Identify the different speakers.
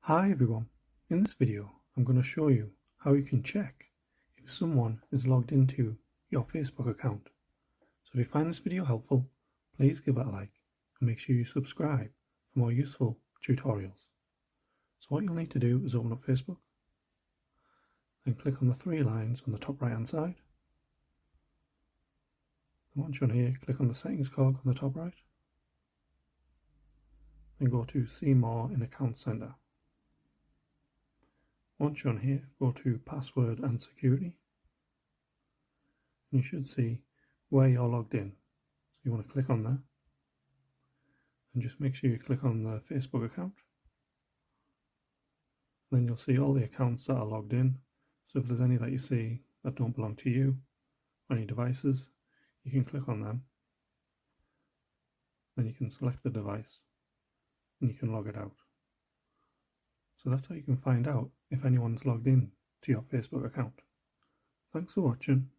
Speaker 1: Hi everyone, in this video I'm going to show you how you can check if someone is logged into your Facebook account. So if you find this video helpful, please give it a like and make sure you subscribe for more useful tutorials. So what you'll need to do is open up Facebook, then click on the three lines on the top right hand side. And once you're on here, click on the settings cog on the top right, then go to see more in Account Center. Once you're on here, go to password and security. And you should see where you're logged in. So you want to click on there. And just make sure you click on the Facebook account. And then you'll see all the accounts that are logged in. So if there's any that you see that don't belong to you, or any devices, you can click on them. Then you can select the device and you can log it out. So that's how you can find out if anyone's logged in to your Facebook account. Thanks for watching.